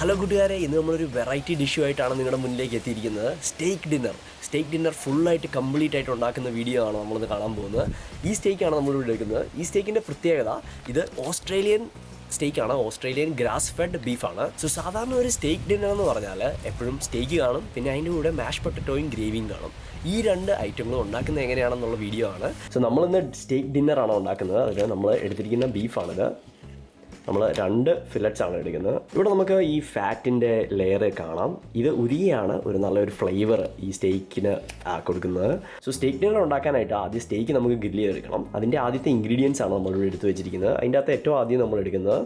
Hello കൂട്ടുകാരെ, ഇന്ന് നമ്മളൊരു വെറൈറ്റി ഡിഷുമായിട്ടാണ് നിങ്ങളുടെ മുന്നിലേക്ക് എത്തിയിരിക്കുന്നത്. സ്റ്റേക്ക് ഡിന്നർ ഫുള്ളായിട്ട് കംപ്ലീറ്റ് ആയിട്ട് ഉണ്ടാക്കുന്ന വീഡിയോ ആണ് നമ്മളിന്ന് കാണാൻ പോകുന്നത്. ഈ സ്റ്റേക്കാണ് നമ്മളിവിടെ എടുക്കുന്നത്. ഈ സ്റ്റേക്കിൻ്റെ പ്രത്യേകത, ഇത് ഓസ്ട്രേലിയൻ സ്റ്റേക്കാണ്, ഓസ്ട്രേലിയൻ ഗ്രാസ് ഫെഡ് ബീഫാണ്. സോ സാധാരണ ഒരു സ്റ്റേക്ക് ഡിന്നർ എന്ന് പറഞ്ഞാൽ എപ്പോഴും സ്റ്റേക്ക് കാണും, പിന്നെ അതിൻ്റെ കൂടെ മാഷ് പൊട്ടറ്റോയും ഗ്രേവിയും കാണും. ഈ രണ്ട് ഐറ്റങ്ങളും ഉണ്ടാക്കുന്നത് എങ്ങനെയാണെന്നുള്ള വീഡിയോ ആണ്. സോ നമ്മളിന്ന് സ്റ്റേക്ക് ഡിന്നറാണ് ഉണ്ടാക്കുന്നത്. അതിന് നമ്മൾ എടുത്തിരിക്കുന്ന ബീഫാണിത്. നമ്മൾ 2 ഫില്ലറ്റ്സ് ആണ് എടുക്കുന്നത്. ഇവിടെ നമുക്ക് ഈ ഫാറ്റിൻ്റെ ലെയർ കാണാം. ഇത് ഉരിയാണ് ഒരു നല്ലൊരു ഫ്ലേവർ ഈ സ്റ്റേക്കിന് കൊടുക്കുന്നത്. സോ സ്റ്റേക്ക് ഡിന്നർ ഉണ്ടാക്കാനായിട്ട് ആദ്യം സ്റ്റേക്ക് നമുക്ക് ഗ്രില്ല് ചെയ്തെടുക്കണം. അതിൻ്റെ ആദ്യത്തെ ഇൻഗ്രീഡിയൻസ് ആണ് നമ്മളിവിടെ എടുത്ത് വെച്ചിരിക്കുന്നത്. അതിൻ്റെ അകത്ത് ഏറ്റവും ആദ്യം നമ്മൾ എടുക്കുന്നത്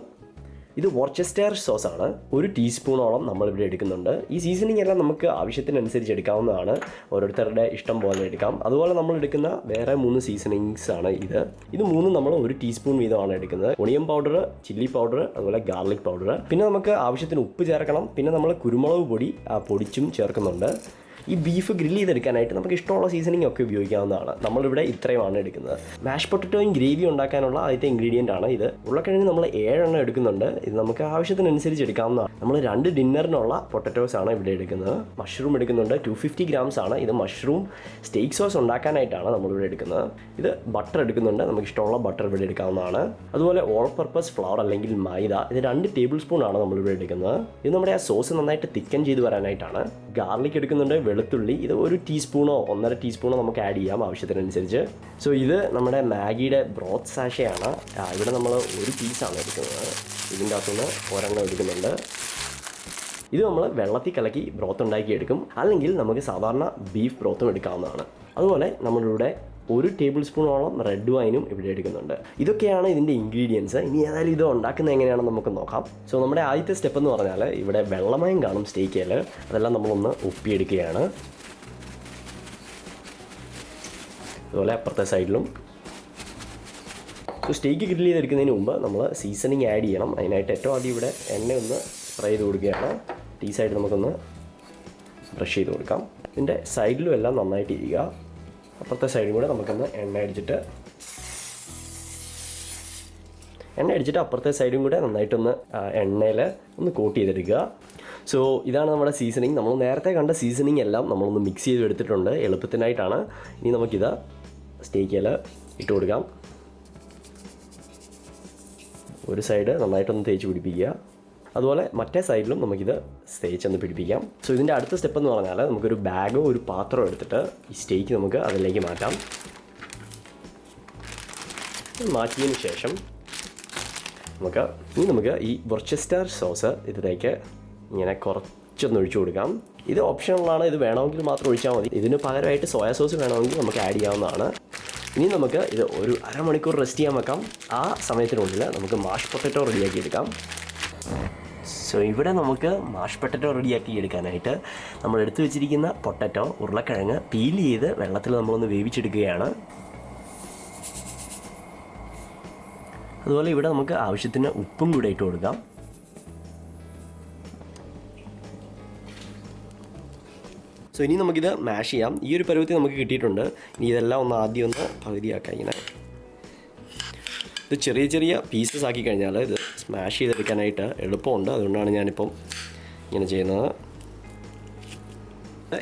ഇത് വോർച്ചസ്റ്റർ സോസാണ്. 1 ടീസ്പൂണോളം നമ്മളിവിടെ എടുക്കുന്നുണ്ട്. ഈ സീസണിങ് എല്ലാം നമുക്ക് ആവശ്യത്തിനനുസരിച്ച് എടുക്കാവുന്നതാണ്. ഓരോരുത്തരുടെ ഇഷ്ടം പോലെ എടുക്കാം. അതുപോലെ നമ്മൾ എടുക്കുന്ന വേറെ 3 സീസണിങ്സ് ആണ് ഇത് മൂന്നും നമ്മൾ 1 ടീസ്പൂൺ വീതമാണ് എടുക്കുന്നത്. ഒണിയൻ പൗഡർ, ചില്ലി പൗഡർ, അതുപോലെ ഗാർലിക് പൗഡർ. പിന്നെ നമുക്ക് ആവശ്യത്തിന് ഉപ്പ് ചേർക്കണം. പിന്നെ നമ്മൾ കുരുമുളക് പൊടി പൊടിച്ചും ചേർക്കുന്നുണ്ട്. ഈ ബീഫ് ഗ്രില്ല് ചെയ്തെടുക്കാനായിട്ട് നമുക്ക് ഇഷ്ടമുള്ള സീസണിങ് ഒക്കെ ഉപയോഗിക്കാവുന്നതാണ്. നമ്മളിവിടെ ഇത്രയുമാണ് എടുക്കുന്നത്. മാഷ് പൊട്ടറ്റോയും ഗ്രേവി ഉണ്ടാക്കാനുള്ള ആദ്യത്തെ ഇൻഗ്രീഡിയൻ്റ് ആണ് ഇത്. ഉരുളക്കിഴങ്ങ് നമ്മൾ 7 എണ്ണം എടുക്കുന്നുണ്ട്. ഇത് നമുക്ക് ആവശ്യത്തിനനുസരിച്ച് എടുക്കാവുന്നതാണ്. നമ്മൾ 2 ഡിന്നറിനുള്ള പൊട്ടറ്റോസ് ആണ് ഇവിടെ എടുക്കുന്നത്. മഷ്റൂം എടുക്കുന്നുണ്ട്. 250 ഗ്രാംസ് ആണ്. ഇത് മഷ്റൂം സ്റ്റേക്ക് സോസ് ഉണ്ടാക്കാനായിട്ടാണ് നമ്മളിവിടെ എടുക്കുന്നത്. ഇത് ബട്ടർ എടുക്കുന്നുണ്ട്. നമുക്ക് ഇഷ്ടമുള്ള ബട്ടർ ഇവിടെ എടുക്കാവുന്നതാണ്. അതുപോലെ ഓൾ പർപ്പസ് ഫ്ലവർ അല്ലെങ്കിൽ മൈദ, ഇത് 2 ടേബിൾ സ്പൂൺ ആണ് നമ്മളിവിടെ എടുക്കുന്നത്. ഇത് നമ്മുടെ ആ സോസ് നന്നായിട്ട് തിക്കൻ ചെയ്ത് വരാനായിട്ടാണ്. ഗാർലിക് എടുക്കുന്നുണ്ട്. വെളുത്തുള്ളി, ഇത് 1 ടീസ്പൂണോ 1.5 ടീസ്പൂണോ നമുക്ക് ആഡ് ചെയ്യാം ആവശ്യത്തിനനുസരിച്ച്. സോ ഇത് നമ്മുടെ മാഗിയുടെ ബ്രോത്ത് സാഷയാണ്. ഇവിടെ നമ്മൾ 1 പീസാണ് എടുക്കുന്നത്. ഇതിൻ്റെ അകത്തുനിന്ന് ഒരെണ്ണം എടുക്കുന്നുണ്ട്. ഇത് നമ്മൾ വെള്ളത്തിൽ കലക്കി ബ്രോത്ത് ഉണ്ടാക്കിയെടുക്കും. അല്ലെങ്കിൽ നമുക്ക് സാധാരണ ബീഫ് ബ്രോത്തും എടുക്കാവുന്നതാണ്. അതുപോലെ നമ്മളിവിടെ 1 ടേബിൾ സ്പൂണോളം റെഡ് വൈനും ഇവിടെ എടുക്കുന്നുണ്ട്. ഇതൊക്കെയാണ് ഇതിൻ്റെ ഇൻഗ്രീഡിയൻസ്. ഇനി ഏതായാലും ഇത് ഉണ്ടാക്കുന്നത് എങ്ങനെയാണെന്ന് നമുക്ക് നോക്കാം. സോ നമ്മുടെ ആദ്യത്തെ സ്റ്റെപ്പ് എന്ന് പറഞ്ഞാൽ ഇവിടെ വെള്ളമയം കാണും സ്റ്റേക്കിൽ. അതെല്ലാം നമ്മളൊന്ന് ഒപ്പിയെടുക്കുകയാണ്. അതുപോലെ അപ്പുറത്തെ സൈഡിലും. സോ സ്റ്റേക്ക് ഗ്രില്ല് ചെയ്തെടുക്കുന്നതിന് മുമ്പ് നമ്മൾ സീസണിങ് ആഡ് ചെയ്യണം. അതിനായിട്ട് ഏറ്റവും ആദ്യം ഇവിടെ എണ്ണ ഒന്ന് സ്പ്രേ ചെയ്ത് കൊടുക്കുകയാണ്. ഈ സൈഡ് നമുക്കൊന്ന് ബ്രഷ് ചെയ്ത് കൊടുക്കാം. ഇതിൻ്റെ സൈഡിലും എല്ലാം നന്നായിട്ട് ഇരിക്കുക. അപ്പുറത്തെ സൈഡും കൂടെ നമുക്കൊന്ന് എണ്ണ അടിച്ചിട്ട് അപ്പുറത്തെ സൈഡും കൂടെ നന്നായിട്ടൊന്ന് എണ്ണയിൽ ഒന്ന് കോട്ട് ചെയ്തെടുക്കുക. സോ ഇതാണ് നമ്മുടെ സീസണിങ്. നമ്മൾ നേരത്തെ കണ്ട സീസണിങ് എല്ലാം നമ്മളൊന്ന് മിക്സ് ചെയ്ത് എടുത്തിട്ടുണ്ട് എളുപ്പത്തിനായിട്ടാണ്. ഇനി നമുക്കിത് സ്റ്റേക്കിൽ ഇട്ട് കൊടുക്കാം. ഒരു സൈഡ് നന്നായിട്ടൊന്ന് തേച്ച് പിടിപ്പിക്കുക. അതുപോലെ മറ്റേ സൈഡിലും നമുക്കിത് തേച്ചൊന്ന് പിടിപ്പിക്കാം. സോ ഇതിൻ്റെ അടുത്ത സ്റ്റെപ്പ് എന്ന് പറഞ്ഞാൽ നമുക്കൊരു ബാഗോ ഒരു പാത്രമോ എടുത്തിട്ട് ഈ സ്റ്റേക്ക് നമുക്ക് അതിലേക്ക് മാറ്റാം. മാറ്റിയതിന് ശേഷം നമുക്ക് ഈ വോർച്ചസ്റ്റർ സോസ് ഇതിലേക്ക് ഇങ്ങനെ കുറച്ചൊന്ന് ഒഴിച്ചു കൊടുക്കാം. ഇത് ഓപ്ഷണലാണ്. ഇത് വേണമെങ്കിൽ മാത്രം ഒഴിച്ചാൽ മതി. ഇതിന് പകരമായിട്ട് സോയാ സോസ് വേണമെങ്കിൽ നമുക്ക് ആഡ് ചെയ്യാവുന്നതാണ്. ഇനി നമുക്ക് ഇത് ഒരു അരമണിക്കൂർ റെസ്റ്റ് ചെയ്യാൻ വെക്കാം. ആ സമയത്തിനുള്ളിൽ നമുക്ക് മാഷ് പൊട്ടറ്റോ റെഡിയാക്കി എടുക്കാം. സോ ഇവിടെ നമുക്ക് മാഷ് പൊട്ടറ്റോ റെഡിയാക്കി എടുക്കാനായിട്ട് നമ്മൾ എടുത്തു വെച്ചിരിക്കുന്ന പൊട്ടറ്റോ, ഉരുളക്കിഴങ്ങ് പീൽ ചെയ്ത് വെള്ളത്തിൽ നമ്മളൊന്ന് വേവിച്ചെടുക്കുകയാണ്. അതുപോലെ ഇവിടെ നമുക്ക് ആവശ്യത്തിന് ഉപ്പും കൂടെ ഇട്ട് കൊടുക്കാം. സോ ഇനി നമുക്കിത് മാഷ് ചെയ്യാം. ഈ ഒരു പരുവത്തിൽ നമുക്ക് കിട്ടിയിട്ടുണ്ട്. ഇനി ഇതെല്ലാം ഒന്ന് ആദ്യം ഒന്ന് പകുതിയാക്കാം. ഇങ്ങനെ ഇത് ചെറിയ ചെറിയ പീസസ് ആക്കി കഴിഞ്ഞാൽ ഇത് സ്മാഷ് ചെയ്തെടുക്കാനായിട്ട് എളുപ്പമുണ്ട്. അതുകൊണ്ടാണ് ഞാനിപ്പം ഇങ്ങനെ ചെയ്യുന്നത്.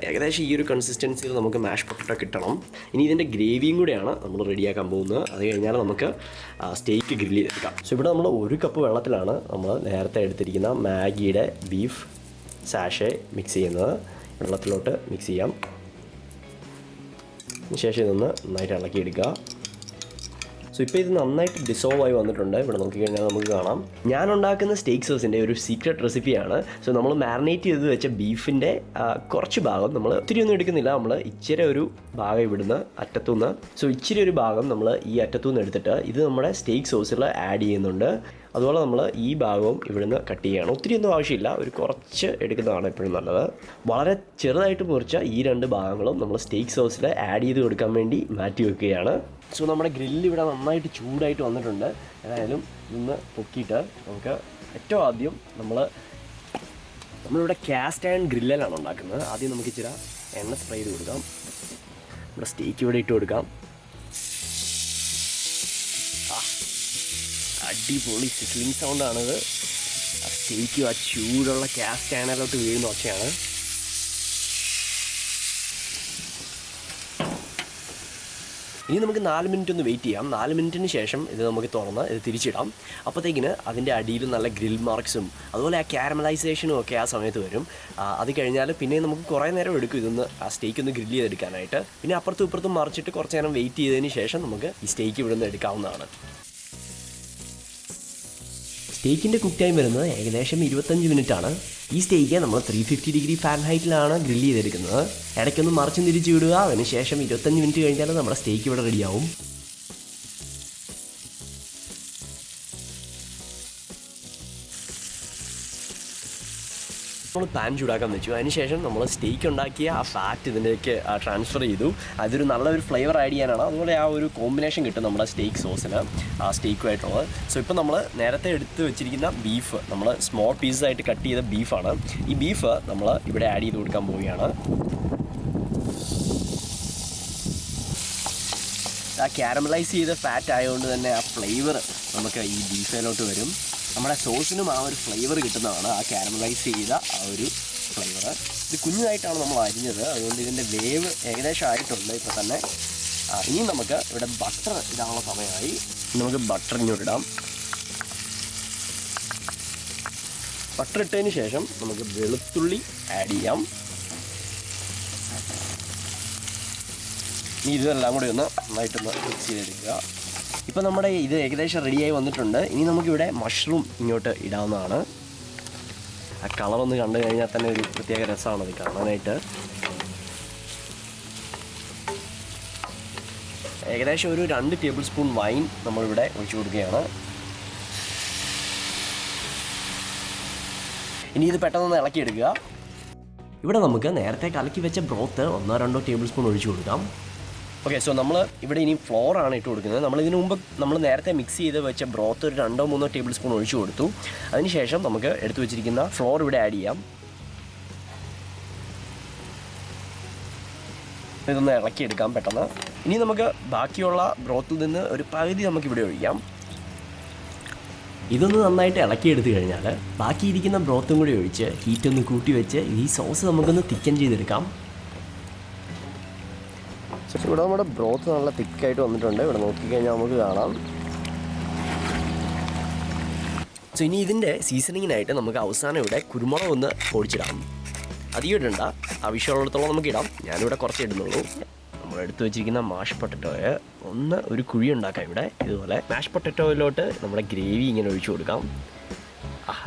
ഏകദേശം ഈ ഒരു കൺസിസ്റ്റൻസിയിൽ നമുക്ക് മാഷ് പൊട്ടറ്റോ കിട്ടണം. ഇനി ഇതിൻ്റെ ഗ്രേവിയും കൂടെയാണ് നമ്മൾ റെഡിയാക്കാൻ പോകുന്നത്. അത് കഴിഞ്ഞാൽ നമുക്ക് സ്റ്റേക്ക് ഗ്രില്ല് ചെയ്തെടുക്കാം. സോ ഇവിടെ നമ്മൾ 1 കപ്പ് വെള്ളത്തിലാണ് നമ്മൾ നേരത്തെ എടുത്തിരിക്കുന്ന മാഗിയുടെ ബീഫ് സാഷെ മിക്സ് ചെയ്യുന്നത്. വെള്ളത്തിലോട്ട് മിക്സ് ചെയ്യാം. ശേഷം ഇതൊന്ന് നന്നായിട്ട് ഇളക്കിയെടുക്കുക. സോ ഇപ്പോൾ ഇത് നന്നായിട്ട് ഡിസോൾവ് ആയി വന്നിട്ടുണ്ട്. ഇവിടെ നോക്കിക്കഴിഞ്ഞാൽ നമുക്ക് കാണാം. ഞാൻ ഉണ്ടാക്കുന്ന സ്റ്റേക്ക് സോസിൻ്റെ ഒരു സീക്രട്ട് റെസിപ്പിയാണ്. സോ നമ്മൾ മാരിനേറ്റ് ചെയ്ത് വെച്ച ബീഫിൻ്റെ കുറച്ച് ഭാഗം നമ്മൾ ഒത്തിരി ഒന്നും എടുക്കുന്നില്ല. നമ്മൾ ഇച്ചിരി ഒരു ഭാഗം ഇവിടുന്ന് അറ്റത്തുനിന്ന്, സോ ഇച്ചിരി ഒരു ഭാഗം നമ്മൾ ഈ അറ്റത്തുനിന്ന് എടുത്തിട്ട് ഇത് നമ്മുടെ സ്റ്റേക്ക് സോസിൽ ആഡ് ചെയ്യുന്നുണ്ട്. അതുപോലെ നമ്മൾ ഈ ഭാഗവും ഇവിടുന്ന് കട്ട് ചെയ്യുകയാണ്. ഒത്തിരി ഒന്നും ആവശ്യമില്ല. ഒരു കുറച്ച് എടുക്കുന്നതാണ് എപ്പോഴും നല്ലത്. വളരെ ചെറുതായിട്ട് മുറിച്ച ഈ 2 ഭാഗങ്ങളും നമ്മൾ സ്റ്റേക്ക് സോസിൽ ആഡ് ചെയ്ത് കൊടുക്കാൻ വേണ്ടി മാറ്റി വെക്കുകയാണ്. സോ നമ്മുടെ ഗ്രില്ല് ഇവിടെ നന്നായിട്ട് ചൂടായിട്ട് വന്നിട്ടുണ്ട്. ഏതായാലും ഇന്ന് പൊക്കിയിട്ട് നമുക്ക് ഏറ്റവും ആദ്യം നമ്മളിവിടെ കാസ്റ്റ് അയൺ ഗ്രില്ലിലാണ് ഉണ്ടാക്കുന്നത്. ആദ്യം നമുക്ക് ഇച്ചിരി എണ്ണ സ്പ്രേ ചെയ്ത് കൊടുക്കാം. നമ്മുടെ സ്റ്റേക്ക് ഇവിടെ ഇട്ട് കൊടുക്കാം. അടിപൊളി സിക്ലിംഗ് സൗണ്ടാണിത്. സ്റ്റേക്കും ആ ചൂടുള്ള കാസ്റ്റ് അയണിലോട്ട് വീഴുന്ന ഒച്ചയാണ്. ഇനി നമുക്ക് 4 മിനിറ്റ് ഒന്ന് വെയിറ്റ് ചെയ്യാം. 4 മിനിറ്റിന് ശേഷം ഇത് നമുക്ക് തുറന്ന് ഇത് തിരിച്ചിടാം. അപ്പോഴത്തേക്കിന് അതിൻ്റെ അടിയിൽ നല്ല ഗ്രിൽ മാർക്സും അതുപോലെ ആ കാരമലൈസേഷനും ഒക്കെ ആ സമയത്ത് വരും. അത് കഴിഞ്ഞാൽ പിന്നെ നമുക്ക് കുറേ നേരം എടുക്കും ഇതൊന്ന് ആ സ്റ്റേക്ക് ഒന്ന് ഗ്രില്ല് ചെയ്തെടുക്കാനായിട്ട്. പിന്നെ അപ്പുറത്തും ഇപ്പുറത്തും മറിച്ചിട്ട് കുറച്ച് നേരം വെയിറ്റ് ചെയ്തതിന് ശേഷം നമുക്ക് ഈ സ്റ്റേക്ക് ഇവിടെ നിന്ന് എടുക്കാവുന്നതാണ്. സ്റ്റേക്കിൻ്റെ കുക്ക് ടൈം വരുന്നത് ഏകദേശം 25 മിനിറ്റാണ്. ഈ സ്റ്റേക്ക് നമ്മൾ 350 ഡിഗ്രി ഫാരൻഹൈറ്റിലാണ് ഗ്രില്ല് ചെയ്തെടുക്കുന്നത്. ഇടയ്ക്കൊന്ന് മറിച്ചും തിരിച്ച് വിടുക. അതിനുശേഷം 25 മിനിറ്റ് കഴിഞ്ഞാൽ നമ്മുടെ സ്റ്റേക്ക് ഇവിടെ റെഡിയാവും. നമ്മൾ പാൻ ചൂടാക്കാൻ വെച്ചു. അതിനുശേഷം നമ്മൾ സ്റ്റേക്ക് ഉണ്ടാക്കിയ ആ ഫാറ്റ് ഇതിലേക്ക് ട്രാൻസ്ഫർ ചെയ്തു. അതൊരു നല്ലൊരു ഫ്ലേവർ ആഡ് ചെയ്യാനാണ്. അതുപോലെ ആ ഒരു കോമ്പിനേഷൻ കിട്ടും നമ്മുടെ സ്റ്റേക്ക് സോസിന്, ആ സ്റ്റേക്കുമായിട്ടുള്ളത്. സോ ഇപ്പോൾ നമ്മൾ നേരത്തെ എടുത്ത് വെച്ചിരിക്കുന്ന ബീഫ് നമ്മൾ സ്മോൾ പീസസായിട്ട് കട്ട് ചെയ്ത ബീഫാണ്. ഈ ബീഫ് നമ്മൾ ഇവിടെ ആഡ് ചെയ്ത് കൊടുക്കാൻ പോവുകയാണ്. ആ കാരമലൈസ് ചെയ്ത ഫാറ്റ് ആയതുകൊണ്ട് തന്നെ ആ ഫ്ലേവർ നമുക്ക് ഈ ബീഫിലോട്ട് വരും. നമ്മുടെ സോസിനും ആ ഒരു ഫ്ലേവർ കിട്ടുന്നതാണ്, ആ കാരമലൈസ് ചെയ്ത ആ ഒരു ഫ്ലേവർ. ഇത് കുഞ്ഞായിട്ടാണ് നമ്മൾ അരിഞ്ഞത്, അതുകൊണ്ട് ഇതിൻ്റെ വേവ് ഏകദേശം ആയിട്ടുണ്ട് ഇപ്പോൾ തന്നെ. ഇനി നമുക്ക് ഇവിടെ ബട്ടർ ഇടാനുള്ള സമയമായി. നമുക്ക് ബട്ടർ ഇങ്ങോട്ട് ഇടാം. ബട്ടർ ഇട്ടതിന് ശേഷം നമുക്ക് വെളുത്തുള്ളി ആഡ് ചെയ്യാം. ഇനി ഇതെല്ലാം കൂടി ഒന്ന് നന്നായിട്ടൊന്ന് മിക്സ് ചെയ്തെടുക്കുക. ഇപ്പോൾ നമ്മുടെ ഇത് ഏകദേശം റെഡിയായി വന്നിട്ടുണ്ട്. ഇനി നമുക്കിവിടെ മഷ്റൂം ഇങ്ങോട്ട് ഇടാവുന്നതാണ്. ആ കളറൊന്ന് കണ്ടു കഴിഞ്ഞാൽ തന്നെ ഒരു പ്രത്യേക രസമാണ് അത് കാണാനായിട്ട്. ഏകദേശം ഒരു 2 ടേബിൾ സ്പൂൺ വൈൻ നമ്മളിവിടെ ഒഴിച്ചു കൊടുക്കുകയാണ്. ഇനി ഇത് പെട്ടെന്ന് ഇളക്കിയെടുക്കുക. ഇവിടെ നമുക്ക് നേരത്തെ കലക്കി വെച്ച ബ്രോത്ത് 1-2 ടേബിൾ സ്പൂൺ ഒഴിച്ചു കൊടുക്കാം. ഓക്കെ, സോ നമ്മൾ ഇവിടെ ഇനി ഫ്ലോറാണ് ഇട്ട് കൊടുക്കുന്നത്. നമ്മളിതിനു മുമ്പ് നമ്മൾ നേരത്തെ മിക്സ് ചെയ്ത് വെച്ച ബ്രോത്ത് ഒരു 2-3 ടേബിൾ സ്പൂൺ ഒഴിച്ചു കൊടുത്തു. അതിനുശേഷം നമുക്ക് എടുത്തു വെച്ചിരിക്കുന്ന ഫ്ലോർ ഇവിടെ ആഡ് ചെയ്യാം. ഇതൊന്ന് ഇളക്കിയെടുക്കാം പെട്ടെന്ന്. ഇനി നമുക്ക് ബാക്കിയുള്ള ബ്രോത്തിൽ നിന്ന് ഒരു പകുതി നമുക്കിവിടെ ഒഴിക്കാം. ഇതൊന്ന് നന്നായിട്ട് ഇളക്കിയെടുത്ത് കഴിഞ്ഞാൽ ബാക്കിയിരിക്കുന്ന ബ്രോത്തും കൂടി ഒഴിച്ച് ഹീറ്റൊന്ന് കൂട്ടി വെച്ച് ഈ സോസ് നമുക്കൊന്ന് തിക്കൻ ചെയ്തെടുക്കാം. ഇവിടെ നമ്മുടെ ബ്രോത്ത് നല്ല തിക്കായിട്ട് വന്നിട്ടുണ്ട്. ഇവിടെ നോക്കിക്കഴിഞ്ഞാൽ നമുക്ക് കാണാം. സോ ഇനി ഇതിൻ്റെ സീസണിങ്ങിനായിട്ട് നമുക്ക് അവസാനം ഇവിടെ കുരുമുളക് ഒന്ന് പൊടിച്ചിടാം. അധികം ഇടണ്ട, ആവശ്യമുള്ളിടത്തോളം നമുക്ക് ഇടാം. ഞാനിവിടെ കുറച്ച് ഇടുന്നുള്ളൂ. നമ്മൾ എടുത്ത് വെച്ചിരിക്കുന്ന മാഷ് പൊട്ടറ്റോയെ ഒരു കുഴി ഉണ്ടാക്കാം. ഇവിടെ ഇതുപോലെ മാഷ് പൊട്ടറ്റോയിലോട്ട് നമ്മുടെ ഗ്രേവി ഇങ്ങനെ ഒഴിച്ചു കൊടുക്കാം.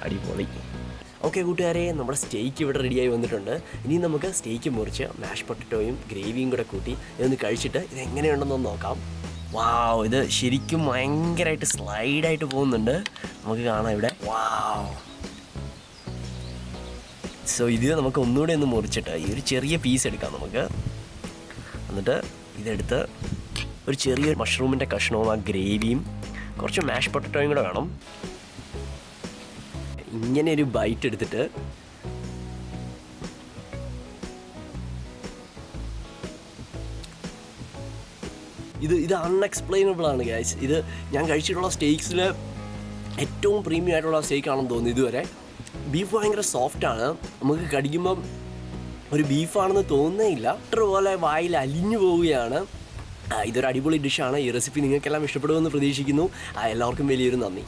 അടിപൊളി. ഓക്കെ കൂട്ടുകാരെ, നമ്മുടെ സ്റ്റേക്ക് ഇവിടെ റെഡിയായി വന്നിട്ടുണ്ട്. ഇനി നമുക്ക് സ്റ്റേക്ക് മുറിച്ച് മാഷ് പൊട്ടറ്റോയും ഗ്രേവിയും കൂടെ കൂട്ടി ഇതൊന്ന് കഴിച്ചിട്ട് ഇത് എങ്ങനെയുണ്ടെന്നൊന്ന് നോക്കാം. വാവ്, ഇത് ശരിക്കും ഭയങ്കരമായിട്ട് സ്ലൈഡായിട്ട് പോകുന്നുണ്ട്. നമുക്ക് കാണാം ഇവിടെ. വാവ്. സോ ഇത് നമുക്ക് ഒന്നുകൂടെ ഒന്ന് മുറിച്ചിട്ട് ഈ ഒരു ചെറിയ പീസ് എടുക്കാം നമുക്ക്. എന്നിട്ട് ഇതെടുത്ത് ഒരു ചെറിയ മഷ്റൂമിൻ്റെ കഷ്ണവും ആ ഗ്രേവിയും കുറച്ച് മാഷ് പൊട്ടറ്റോയും കൂടെ വേണം. ഇങ്ങനെ ഒരു ബൈറ്റ് എടുത്തിട്ട് ഇത് അൺഎക്സ്പ്ലെയിനബിൾ ആണ് ഗൈസ്. ഇത് ഞാൻ കഴിച്ചിട്ടുള്ള സ്റ്റേക്സിൽ ഏറ്റവും പ്രീമിയം ആയിട്ടുള്ള സ്റ്റേക്കാണെന്ന് തോന്നുന്നു ഇതുവരെ. ബീഫ് ഭയങ്കര സോഫ്റ്റാണ്. നമുക്ക് കടിക്കുമ്പം ഒരു ബീഫാണെന്ന് തോന്നുന്നേ ഇല്ല. ബട്ടർ പോലെ വായിൽ അലിഞ്ഞു പോവുകയാണ്. ഇതൊരു അടിപൊളി ഡിഷാണ്. ഈ റെസിപ്പി നിങ്ങൾക്കെല്ലാം ഇഷ്ടപ്പെടുമെന്ന് പ്രതീക്ഷിക്കുന്നു. എല്ലാവർക്കും വലിയൊരു നന്ദി.